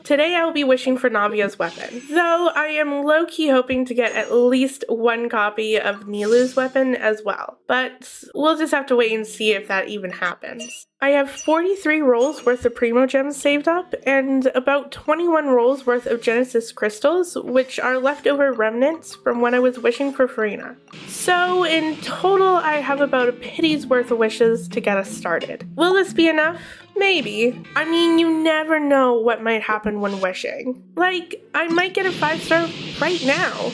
Today I will be wishing for Navia's weapon, though I am low-key hoping to get at least one copy of Nilou's weapon as well, but we'll just have to wait and see if that even happens. I have 43 rolls worth of Primogems saved up, and about 21 rolls worth of Genesis crystals, which are leftover remnants from when I was wishing for Farina. So in total, I have about a pity's worth of wishes to get us started. Will this be enough? Maybe. I mean, you never know what might happen when wishing. Like, I might get a 5-star right now.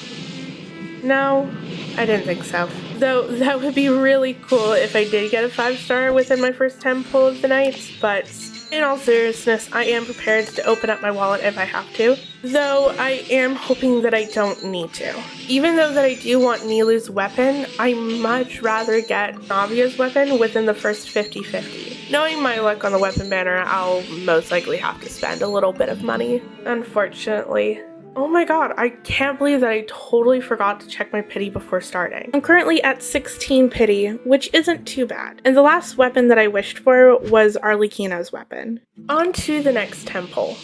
No, I didn't think so. Though that would be really cool if I did get a 5-star within my first 10 pull of the night, but in all seriousness, I am prepared to open up my wallet if I have to, though I am hoping that I don't need to. Even though that I do want Nilou's weapon, I much rather get Navia's weapon within the first 50-50. Knowing my luck on the weapon banner, I'll most likely have to spend a little bit of money, unfortunately. Oh my god, I can't believe that I totally forgot to check my pity before starting. I'm currently at 16 pity, which isn't too bad. And the last weapon that I wished for was Arlecchino's weapon. On to the next temple.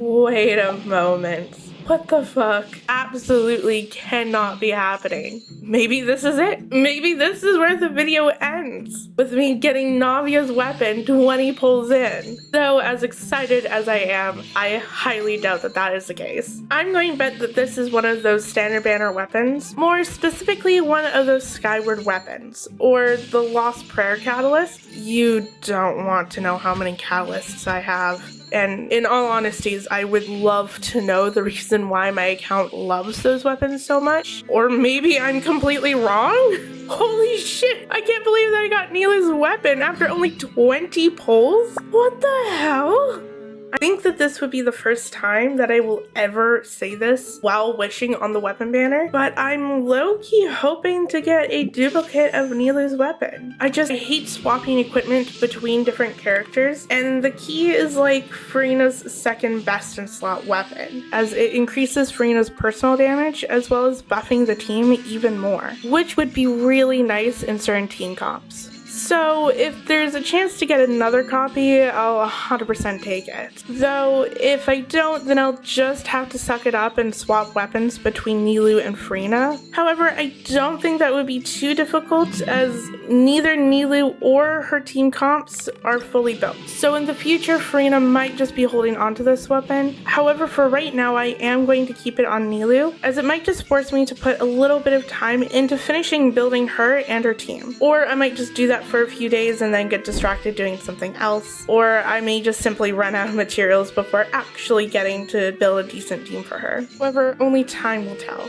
Wait a moment. What the fuck? Absolutely cannot be happening. Maybe this is it. Maybe this is where the video ends, with me getting Navia's weapon 20 pulls in. Though as excited as I am, I highly doubt that that is the case. I'm going to bet that this is one of those standard banner weapons, more specifically one of those skyward weapons, or the Lost Prayer Catalyst. You don't want to know how many catalysts I have. And in all honesty, I would love to know the reason why my account loves those weapons so much. Or maybe I'm completely wrong? Holy shit, I can't believe that I got Nilou's weapon after only 20 pulls? What the hell? I think that this would be the first time that I will ever say this while wishing on the weapon banner, but I'm low-key hoping to get a duplicate of Nilou's weapon. I hate swapping equipment between different characters, and the key is like Farina's second best in slot weapon, as it increases Farina's personal damage as well as buffing the team even more, which would be really nice in certain team comps. So if there's a chance to get another copy, I'll 100% take it. Though if I don't, then I'll just have to suck it up and swap weapons between Nilou and Farina. However, I don't think that would be too difficult, as neither Nilou or her team comps are fully built. So in the future, Farina might just be holding onto this weapon. However, for right now, I am going to keep it on Nilou, as it might just force me to put a little bit of time into finishing building her and her team. Or I might just do that for a few days and then get distracted doing something else, or I may just simply run out of materials before actually getting to build a decent team for her. However, only time will tell.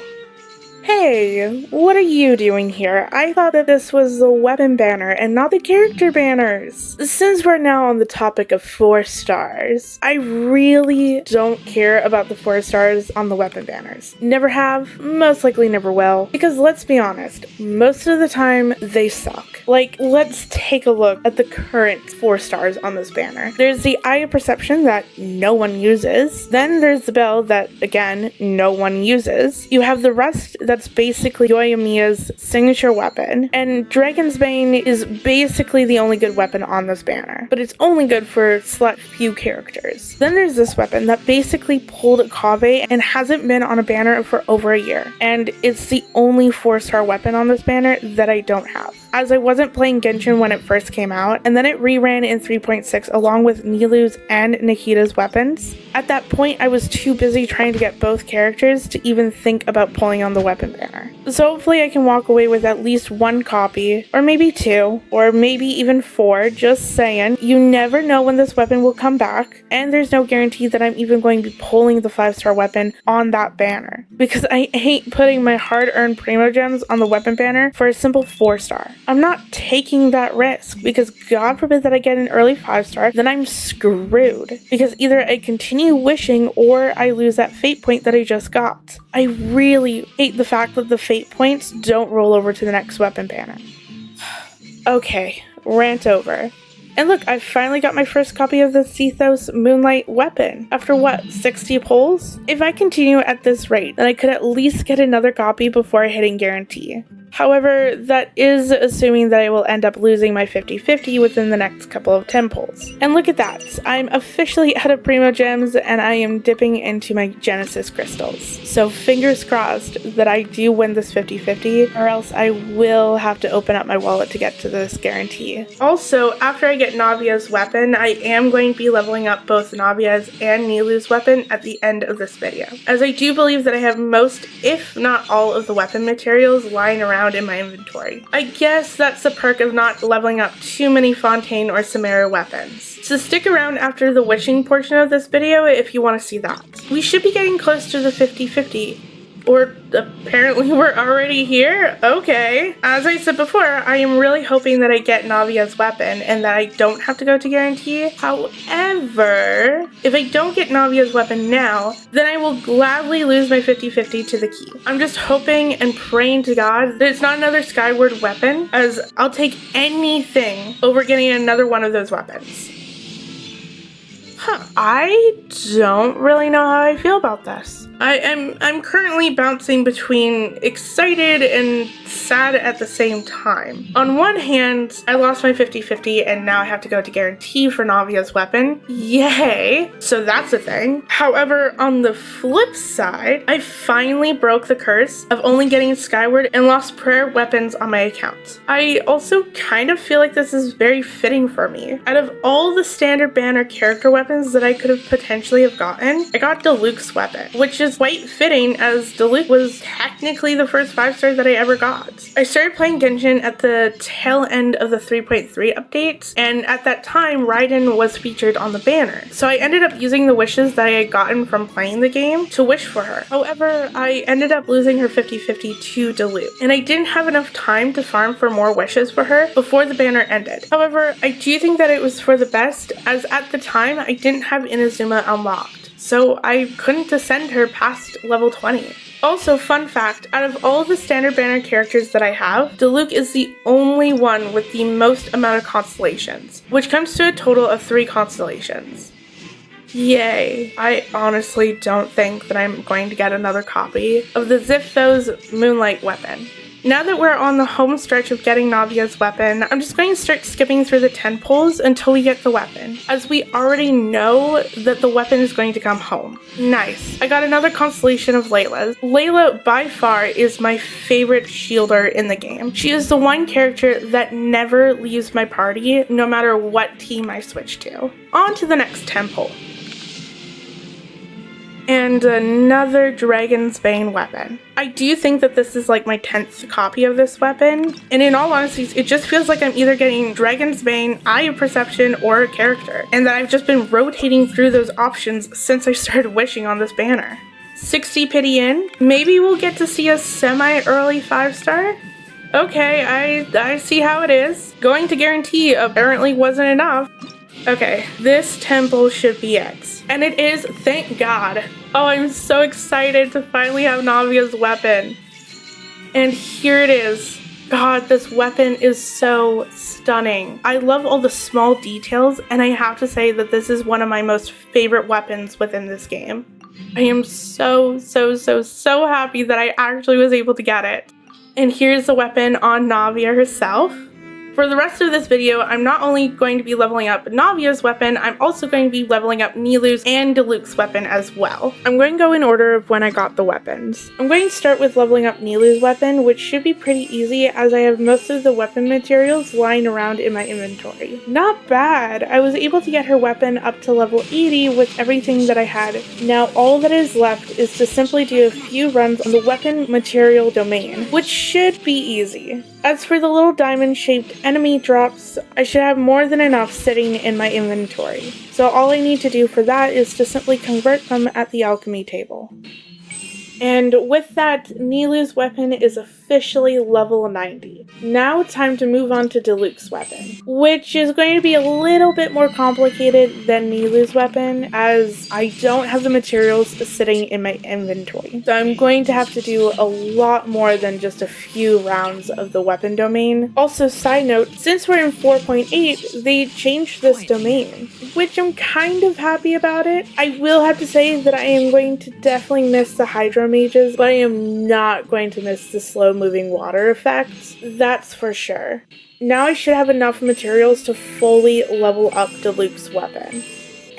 Hey, what are you doing here? I thought that this was the weapon banner and not the character banners. Since we're now on the topic of 4 stars, I really don't care about the 4 stars on the weapon banners. Never have, most likely never will, because let's be honest, most of the time they suck. Like, let's take a look at the current 4 stars on this banner. There's the Eye of Perception that no one uses. Then there's the Bell that, again, no one uses. You have the Rust that's basically Yoimiya's signature weapon. And Dragon's Bane is basically the only good weapon on this banner. But it's only good for select few characters. Then there's this weapon that basically pulled Kaveh and hasn't been on a banner for over a year. And it's the only 4-star weapon on this banner that I don't have, as I wasn't playing Genshin when it first came out, and then it reran in 3.6 along with Nilou's and Nikita's weapons. At that point, I was too busy trying to get both characters to even think about pulling on the weapon banner. So hopefully I can walk away with at least 1 copy, or maybe 2, or maybe even 4, just saying. You never know when this weapon will come back, and there's no guarantee that I'm even going to be pulling the 5-star weapon on that banner, because I hate putting my hard-earned Primogems on the weapon banner for a simple 4-star. I'm not taking that risk, because God forbid that I get an early 5-star, then I'm screwed, because either I continue wishing or I lose that fate point that I just got. I really hate the fact that the fate points don't roll over to the next weapon banner. Okay, rant over. And look, I finally got my first copy of the C0 Moonlight weapon. After what, 60 pulls? If I continue at this rate, then I could at least get another copy before hitting guarantee. However, that is assuming that I will end up losing my 50-50 within the next couple of temples. And look at that, I'm officially out of Primogems and I am dipping into my Genesis crystals. So fingers crossed that I do win this 50-50, or else I will have to open up my wallet to get to this guarantee. Also, after I get Navia's weapon, I am going to be leveling up both Navia's and Nilou's weapon at the end of this video, as I do believe that I have most, if not all, of the weapon materials lying around in my inventory. I guess that's the perk of not leveling up too many Fontaine or Samara weapons. So stick around after the wishing portion of this video if you want to see that. We should be getting close to the 50-50. Or apparently we're already here? Okay. As I said before, I am really hoping that I get Navia's weapon and that I don't have to go to guarantee. However, if I don't get Navia's weapon now, then I will gladly lose my 50-50 to the key. I'm just hoping and praying to God that it's not another Skyward weapon, as I'll take anything over getting another one of those weapons. I don't really know how I feel about this. I'm currently bouncing between excited and sad at the same time. On one hand, I lost my 50-50 and now I have to go to guarantee for Navia's weapon. Yay! So that's a thing. However, on the flip side, I finally broke the curse of only getting Skyward and lost prayer weapons on my account. I also kind of feel like this is very fitting for me. Out of all the standard banner character weapons that I could have potentially have gotten, I got Diluc's weapon, which is quite fitting as Diluc was technically the first 5-star that I ever got. I started playing Genshin at the tail end of the 3.3 updates, and at that time Raiden was featured on the banner. So I ended up using the wishes that I had gotten from playing the game to wish for her. However, I ended up losing her 50-50 to Diluc, and I didn't have enough time to farm for more wishes for her before the banner ended. However, I do think that it was for the best, as at the time I didn't have Inazuma unlocked, so I couldn't ascend her past level 20. Also, fun fact, out of all the standard banner characters that I have, Diluc is the only one with the most amount of constellations, which comes to a total of 3 constellations. Yay. I honestly don't think that I'm going to get another copy of the Zipfo's Moonlight weapon. Now that we're on the home stretch of getting Navia's weapon, I'm just going to start skipping through the temples until we get the weapon, as we already know that the weapon is going to come home. Nice. I got another constellation of Layla's. Layla, by far, is my favorite shielder in the game. She is the one character that never leaves my party, no matter what team I switch to. On to the next temple. And another Dragon's Bane weapon. I do think that this is like my 10th copy of this weapon, and in all honesty, it just feels like I'm either getting Dragon's Bane, Eye of Perception, or a character, and that I've just been rotating through those options since I started wishing on this banner. 60 pity in, maybe we'll get to see a semi-early 5-star? Okay, I see how it is. Going to guarantee apparently wasn't enough. Okay, this temple should be it. And it is, thank God. Oh, I'm so excited to finally have Navia's weapon. And here it is. God, this weapon is so stunning. I love all the small details, and I have to say that this is one of my most favorite weapons within this game. I am so happy that I actually was able to get it. And here's the weapon on Navia herself. For the rest of this video, I'm not only going to be leveling up Navia's weapon, I'm also going to be leveling up Nilou's and Diluc's weapon as well. I'm going to go in order of when I got the weapons. I'm going to start with leveling up Nilou's weapon, which should be pretty easy as I have most of the weapon materials lying around in my inventory. Not bad! I was able to get her weapon up to level 80 with everything that I had. Now all that is left is to simply do a few runs on the weapon material domain, which should be easy. As for the little diamond-shaped enemy drops, I should have more than enough sitting in my inventory. So all I need to do for that is to simply convert them at the alchemy table. And with that, Nilou's weapon is officially level 90. Now time to move on to Diluc's weapon, which is going to be a little bit more complicated than Nilou's weapon, as I don't have the materials sitting in my inventory. So I'm going to have to do a lot more than just a few rounds of the weapon domain. Also, side note, since we're in 4.8, they changed this domain, which I'm kind of happy about it. I will have to say that I am going to definitely miss the Hydro Mages, but I am not going to miss the slow moving water effects. That's for sure. Now I should have enough materials to fully level up Diluc's weapon.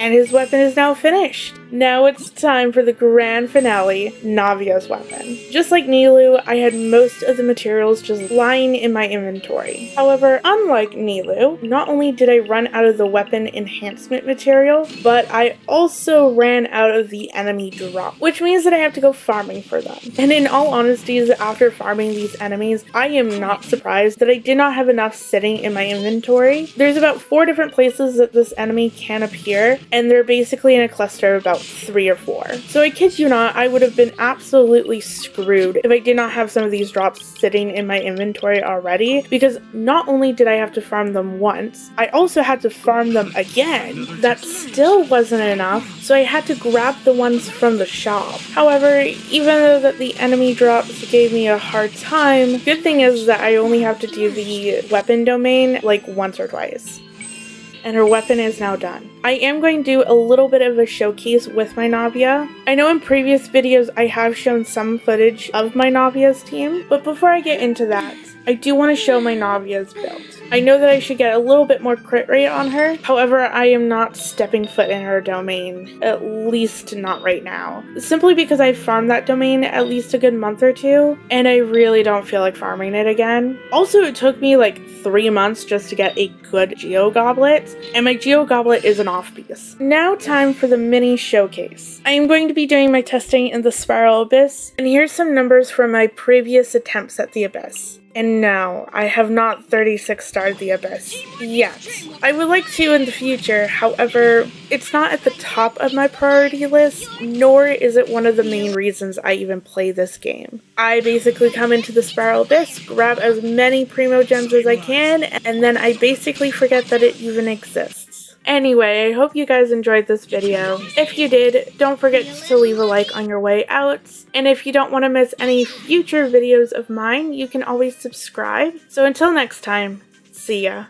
And his weapon is now finished. Now it's time for the grand finale, Navia's weapon. Just like Nilou, I had most of the materials just lying in my inventory. However, unlike Nilou, not only did I run out of the weapon enhancement material, but I also ran out of the enemy drop, which means that I have to go farming for them. And in all honesty, after farming these enemies, I am not surprised that I did not have enough sitting in my inventory. There's about 4 different places that this enemy can appear, and they're basically in a cluster of about 3 or 4. So I kid you not, I would have been absolutely screwed if I did not have some of these drops sitting in my inventory already, because not only did I have to farm them once, I also had to farm them again. That still wasn't enough, so I had to grab the ones from the shop. However, even though that the enemy drops gave me a hard time, good thing is that I only have to do the weapon domain like once or twice. And her weapon is now done. I am going to do a little bit of a showcase with my Navia. I know in previous videos I have shown some footage of my Navia's team, but before I get into that, I do want to show my Navia's build. I know that I should get a little bit more crit rate on her, however I am not stepping foot in her domain, at least not right now. Simply because I farmed that domain at least a good month or 2, and I really don't feel like farming it again. Also, it took me like 3 months just to get a good Geo Goblet, and my Geo Goblet is an off piece. Now time for the mini showcase. I am going to be doing my testing in the Spiral Abyss, and here's some numbers from my previous attempts at the Abyss. And no, I have not 36 starred the Abyss yet. I would like to in the future, however, it's not at the top of my priority list, nor is it one of the main reasons I even play this game. I basically come into the Spiral Abyss, grab as many Primogems as I can, and then I basically forget that it even exists. Anyway, I hope you guys enjoyed this video. If you did, don't forget to leave a like on your way out. And if you don't want to miss any future videos of mine, you can always subscribe. So until next time, see ya.